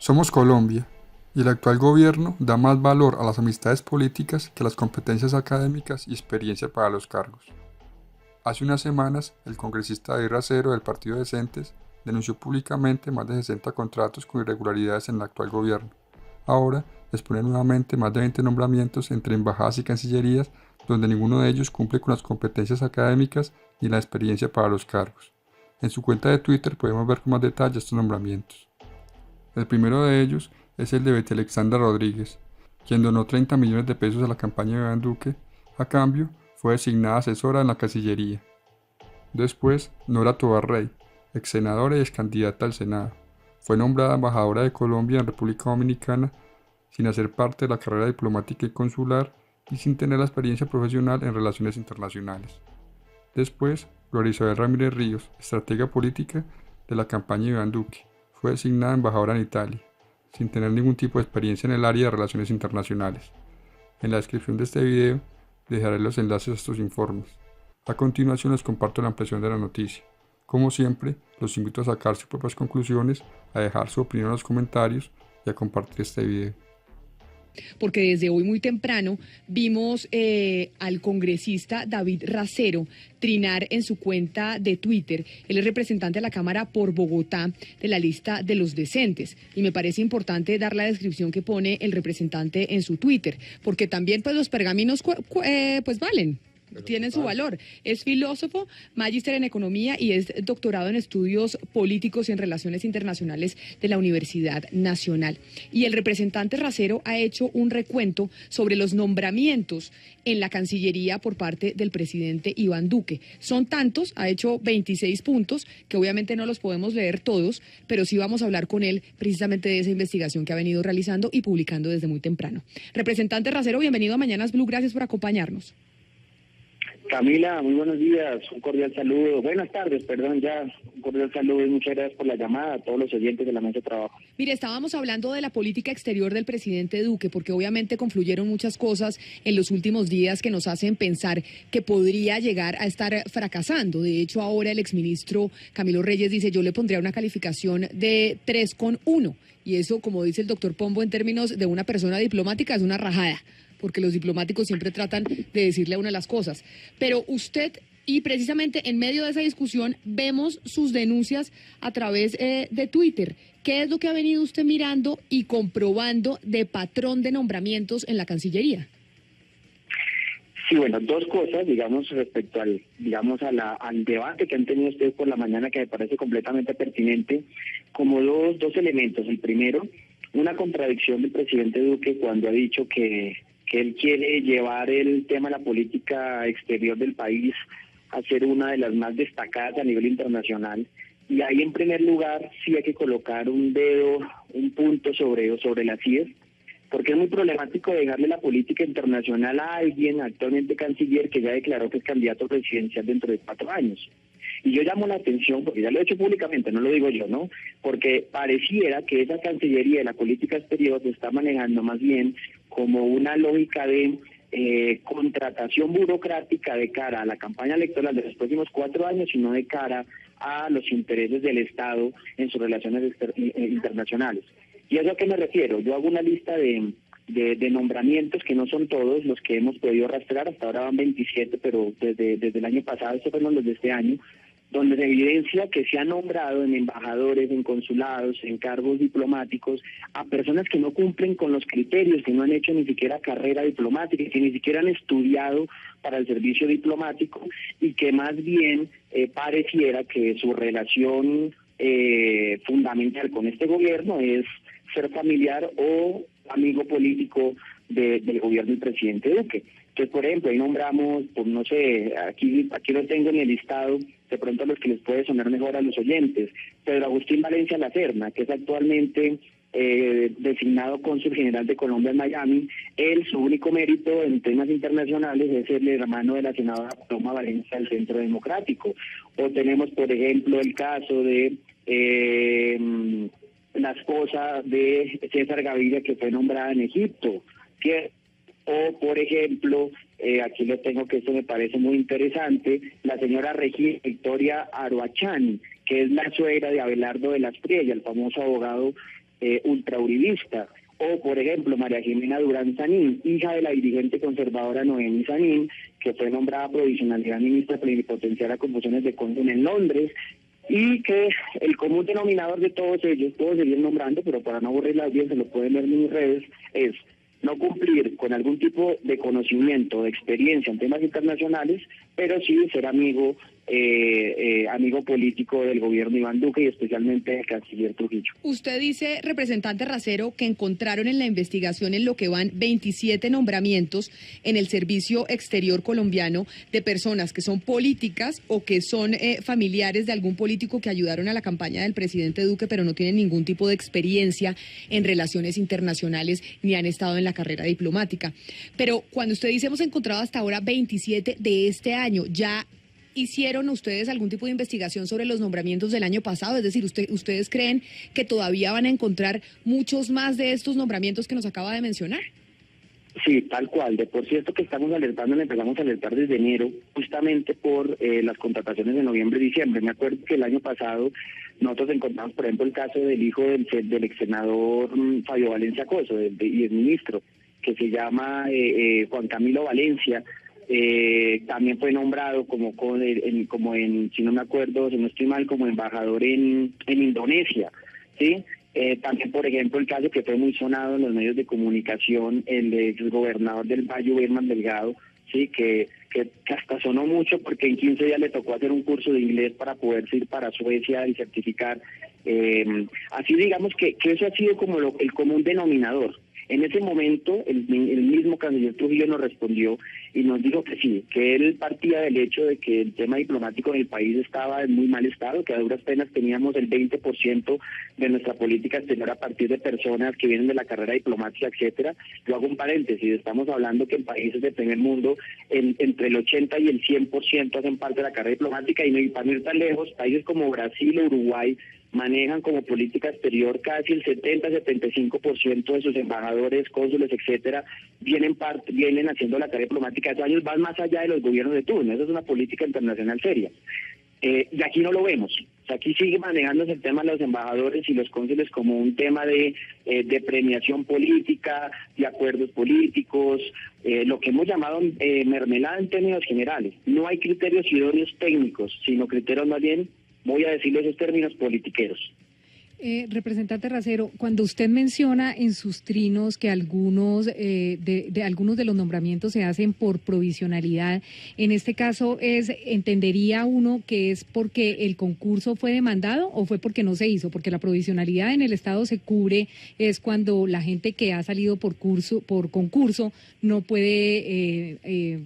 Somos Colombia, y el actual gobierno da más valor a las amistades políticas que a las competencias académicas y experiencia para los cargos. Hace unas semanas, el congresista David Racero del Partido Decentes denunció públicamente más de 60 contratos con irregularidades en el actual gobierno. Ahora, expone nuevamente más de 20 nombramientos entre embajadas y cancillerías, donde ninguno de ellos cumple con las competencias académicas ni la experiencia para los cargos. En su cuenta de Twitter podemos ver con más detalle estos nombramientos. El primero de ellos es el de Betty Alexandra Rodríguez, quien donó 30 millones de pesos a la campaña de Iván Duque. A cambio, fue designada asesora en la Cancillería. Después, Nora Tovar Rey, ex senadora y ex candidata al Senado, fue nombrada embajadora de Colombia en República Dominicana sin hacer parte de la carrera diplomática y consular y sin tener la experiencia profesional en relaciones internacionales. Después, Gloria Isabel Ramírez Ríos, estratega política de la campaña de Iván Duque, fue designada embajadora en Italia, sin tener ningún tipo de experiencia en el área de relaciones internacionales. En la descripción de este video dejaré los enlaces a estos informes. A continuación les comparto la ampliación de la noticia. Como siempre, los invito a sacar sus propias conclusiones, a dejar su opinión en los comentarios y a compartir este video. Porque desde hoy muy temprano vimos al congresista David Racero trinar en su cuenta de Twitter. Él es representante de la Cámara por Bogotá de la lista de los decentes. Y me parece importante dar la descripción que pone el representante en su Twitter, porque también pues los pergaminos pues valen. Tienen su valor. Es filósofo, magíster en economía y es doctorado en estudios políticos y en relaciones internacionales de la Universidad Nacional. Y el representante Racero ha hecho un recuento sobre los nombramientos en la Cancillería por parte del presidente Iván Duque. Son tantos, ha hecho 26 puntos, que obviamente no los podemos leer todos, pero sí vamos a hablar con él precisamente de esa investigación que ha venido realizando y publicando desde muy temprano. Representante Racero, bienvenido a Mañanas Blue, gracias por acompañarnos. Camila, muy buenos días, un cordial saludo, buenas tardes, perdón, un cordial saludo y muchas gracias por la llamada a todos los oyentes de la mesa de trabajo. Mire, estábamos hablando de la política exterior del presidente Duque, porque obviamente confluyeron muchas cosas en los últimos días que nos hacen pensar que podría llegar a estar fracasando. De hecho, ahora el exministro Camilo Reyes dice, yo le pondría una calificación de 3,1, y eso, como dice el doctor Pombo, en términos de una persona diplomática, es una rajada, porque los diplomáticos siempre tratan de decirle a una las cosas. Pero usted, y precisamente en medio de esa discusión, vemos sus denuncias a través de Twitter. ¿Qué es lo que ha venido usted mirando y comprobando de patrón de nombramientos en la Cancillería? Sí, bueno, dos cosas, digamos, respecto al debate que han tenido ustedes por la mañana, que me parece completamente pertinente, como dos elementos. El primero, una contradicción del presidente Duque cuando ha dicho que él quiere llevar el tema de la política exterior del país a ser una de las más destacadas a nivel internacional. Y ahí, en primer lugar, sí hay que colocar un punto sobre las IES, porque es muy problemático dejarle la política internacional a alguien, actualmente canciller, que ya declaró que es candidato presidencial dentro de 4 años. Y yo llamo la atención, porque ya lo he hecho públicamente, no lo digo yo, ¿no? Porque pareciera que esa Cancillería de la política exterior se está manejando más bien como una lógica de contratación burocrática de cara a la campaña electoral de los próximos 4 años, sino de cara a los intereses del Estado en sus relaciones internacionales. ¿Y a eso a qué me refiero? Yo hago una lista de nombramientos, que no son todos los que hemos podido rastrear, hasta ahora van 27, pero desde el año pasado, estos fueron los de este año, donde se evidencia que se ha nombrado en embajadores, en consulados, en cargos diplomáticos, a personas que no cumplen con los criterios, que no han hecho ni siquiera carrera diplomática, que ni siquiera han estudiado para el servicio diplomático, y que más bien pareciera que su relación fundamental con este gobierno es ser familiar o amigo político del gobierno del presidente Duque. Entonces, por ejemplo, ahí nombramos, pues no sé, aquí lo tengo en el listado, de pronto a los que les puede sonar mejor a los oyentes, Pedro Agustín Valencia Lacerna, que es actualmente designado cónsul general de Colombia en Miami. Él, su único mérito en temas internacionales es el hermano de la senadora Paloma Valencia del Centro Democrático. O tenemos, por ejemplo, el caso de la esposa de César Gaviria, que fue nombrada en Egipto, o por ejemplo, aquí lo tengo, que esto me parece muy interesante, la señora Regina Victoria Aroachani, que es la suegra de Abelardo de las Priella, el famoso abogado ultrauribista. O, por ejemplo, María Jimena Durán Sanín, hija de la dirigente conservadora Noemí Sanín, que fue nombrada provisionalidad ministra plenipotenciaria a confusiones de cónsul en Londres, y que el común denominador de todos ellos, puedo seguir nombrando, pero para no aburrir la audiencia, lo pueden ver en mis redes, es no cumplir con algún tipo de conocimiento, de experiencia en temas internacionales, pero sí ser amigo político del gobierno Iván Duque y especialmente del canciller Trujillo. Usted dice, representante Racero, que encontraron en la investigación en lo que van 27 nombramientos en el Servicio Exterior colombiano de personas que son políticas o que son familiares de algún político que ayudaron a la campaña del presidente Duque, pero no tienen ningún tipo de experiencia en relaciones internacionales ni han estado en la carrera diplomática. Pero cuando usted dice hemos encontrado hasta ahora 27 de este año, ¿ya hicieron ustedes algún tipo de investigación sobre los nombramientos del año pasado? Es decir, ¿ustedes creen que todavía van a encontrar muchos más de estos nombramientos que nos acaba de mencionar? Sí, tal cual. De por cierto que estamos alertando, empezamos a alertar desde enero, justamente por las contrataciones de noviembre y diciembre. Me acuerdo que el año pasado nosotros encontramos, por ejemplo, el caso del hijo del ex senador Fabio Valencia Coso, y el ministro, que se llama Juan Camilo Valencia. También fue nombrado si no me acuerdo, si no estoy mal, como embajador en Indonesia, ¿sí? También, por ejemplo, el caso que fue muy sonado en los medios de comunicación, el del gobernador del Valle, Birman Delgado, sí, que hasta sonó mucho porque en 15 días le tocó hacer un curso de inglés para poder ir para Suecia y certificar. Así digamos que eso ha sido como el común denominador. En ese momento, el mismo canciller Trujillo nos respondió y nos dijo que sí, que él partía del hecho de que el tema diplomático en el país estaba en muy mal estado, que a duras penas teníamos el 20% de nuestra política exterior a partir de personas que vienen de la carrera diplomática, etcétera. Yo hago un paréntesis, estamos hablando que en países de primer mundo, entre el 80 y el 100% hacen parte de la carrera diplomática, y para no ir tan lejos, países como Brasil o Uruguay manejan como política exterior casi el 70-75% de sus embajadores, cónsules, etcétera, vienen haciendo la carrera diplomática. Esos años van más allá de los gobiernos de turno. Eso es una política internacional seria. Y aquí no lo vemos. O sea, aquí sigue manejándose el tema de los embajadores y los cónsules como un tema de premiación política, de acuerdos políticos, lo que hemos llamado mermelada en términos generales. No hay criterios idóneos técnicos, sino criterios más bien, voy a decirlo esos términos, politiqueros. Representante Racero, cuando usted menciona en sus trinos que algunos algunos de los nombramientos se hacen por provisionalidad, en este caso ¿entendería uno que es porque el concurso fue demandado o fue porque no se hizo? Porque la provisionalidad en el Estado se cubre es cuando la gente que ha salido por concurso no puede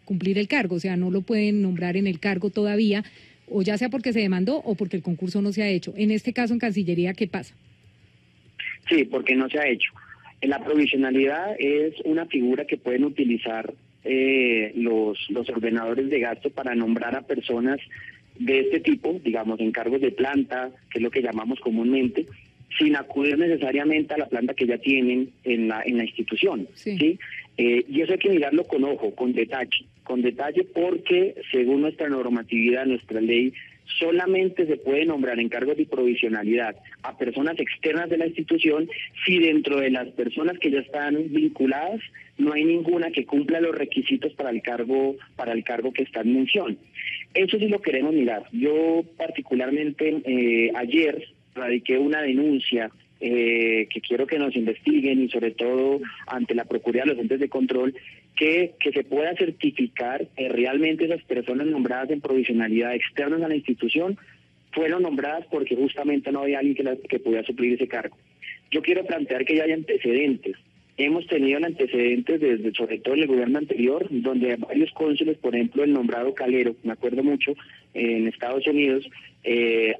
cumplir el cargo, o sea, no lo pueden nombrar en el cargo todavía, o ya sea porque se demandó o porque el concurso no se ha hecho. En este caso, en Cancillería, ¿qué pasa? Sí, porque no se ha hecho. La provisionalidad es una figura que pueden utilizar los ordenadores de gasto para nombrar a personas de este tipo, digamos, en cargos de planta, que es lo que llamamos comúnmente, sin acudir necesariamente a la planta que ya tienen en la institución, ¿sí? Y eso hay que mirarlo con ojo, con detalle porque según nuestra normatividad, nuestra ley, solamente se puede nombrar en cargos de provisionalidad a personas externas de la institución si dentro de las personas que ya están vinculadas no hay ninguna que cumpla los requisitos para el cargo que está en mención. Eso sí lo queremos mirar. Yo particularmente ayer radiqué una denuncia que quiero que nos investiguen y sobre todo ante la Procuraduría de los Entes de Control que se pueda certificar que realmente esas personas nombradas en provisionalidad externas a la institución fueron nombradas porque justamente no había alguien que pudiera suplir ese cargo. Yo quiero plantear que ya hay antecedentes. Hemos tenido antecedentes sobre todo en el gobierno anterior, donde varios cónsules, por ejemplo el nombrado Calero, me acuerdo mucho, en Estados Unidos,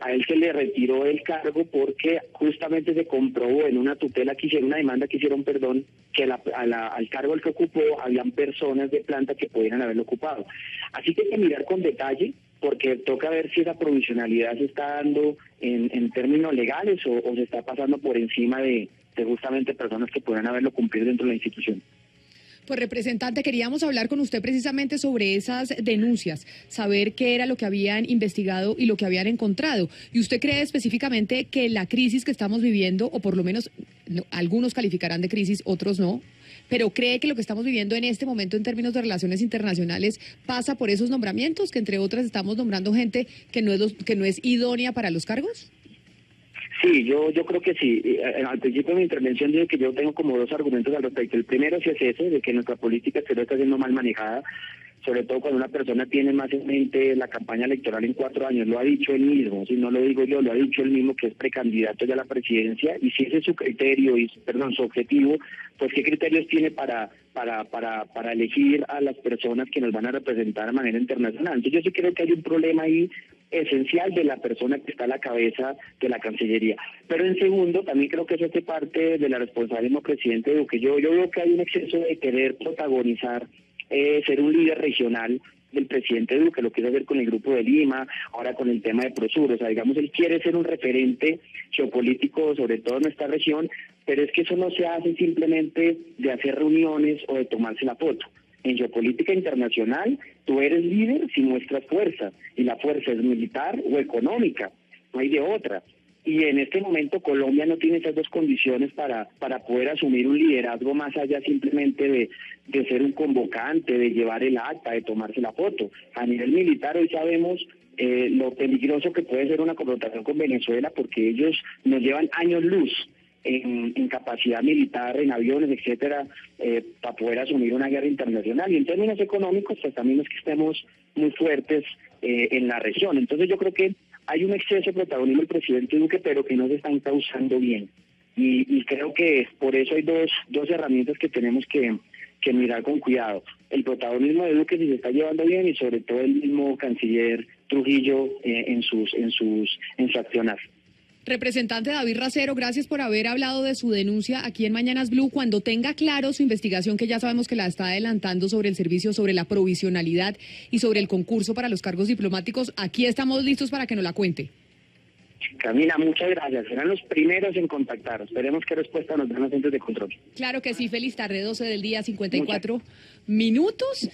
a él se le retiró el cargo porque justamente se comprobó en una tutela que hicieron, una demanda que hicieron, que al cargo al que ocupó habían personas de planta que pudieran haberlo ocupado. Así que hay que mirar con detalle, porque toca ver si esa provisionalidad se está dando en términos legales o se está pasando por encima de justamente personas que puedan haberlo cumplido dentro de la institución. Pues, representante, queríamos hablar con usted precisamente sobre esas denuncias, saber qué era lo que habían investigado y lo que habían encontrado. ¿Y usted cree específicamente que la crisis que estamos viviendo, o por lo menos algunos calificarán de crisis, otros no, pero cree que lo que estamos viviendo en este momento en términos de relaciones internacionales pasa por esos nombramientos, que entre otras estamos nombrando gente que no es idónea para los cargos. Sí, yo creo que sí. Al principio de mi intervención dije que yo tengo como dos argumentos al respecto. El primero sí es ese, de que nuestra política exterior está siendo mal manejada, sobre todo cuando una persona tiene más en mente la campaña electoral en 4 años. Lo ha dicho él mismo, si no lo digo yo, lo ha dicho él mismo, que es precandidato ya a la presidencia, y si ese es su criterio, su objetivo, pues qué criterios tiene para elegir a las personas que nos van a representar de manera internacional. Entonces yo sí creo que hay un problema ahí esencial de la persona que está a la cabeza de la Cancillería. Pero en segundo, también creo que eso hace parte de la responsabilidad del presidente Duque. Yo veo que hay un exceso de querer protagonizar, ser un líder regional del presidente Duque, lo quiere hacer con el Grupo de Lima, ahora con el tema de Prosur. O sea, digamos, él quiere ser un referente geopolítico, sobre todo en esta región, pero es que eso no se hace simplemente de hacer reuniones o de tomarse la foto. En geopolítica internacional, tú eres líder si muestras fuerza, y la fuerza es militar o económica, no hay de otra. Y en este momento Colombia no tiene esas dos condiciones para poder asumir un liderazgo más allá simplemente de ser un convocante, de llevar el acta, de tomarse la foto. A nivel militar hoy sabemos lo peligroso que puede ser una confrontación con Venezuela, porque ellos nos llevan años luz en capacidad militar, en aviones, etcétera, para poder asumir una guerra internacional. Y en términos económicos, pues también es que estemos muy fuertes en la región. Entonces yo creo que hay un exceso de protagonismo del presidente Duque, pero que no se está encauzando bien. Y creo que por eso hay dos herramientas que tenemos que mirar con cuidado. El protagonismo de Duque si se está llevando bien, y sobre todo el mismo canciller Trujillo en su accionar. Representante David Racero, gracias por haber hablado de su denuncia aquí en Mañanas Blue. Cuando tenga claro su investigación, que ya sabemos que la está adelantando sobre el servicio, sobre la provisionalidad y sobre el concurso para los cargos diplomáticos, aquí estamos listos para que nos la cuente. Camila, muchas gracias. Serán los primeros en contactar. Esperemos que respuesta nos den los entes de control. Claro que sí. Feliz tarde, 12 del día, 54 minutos.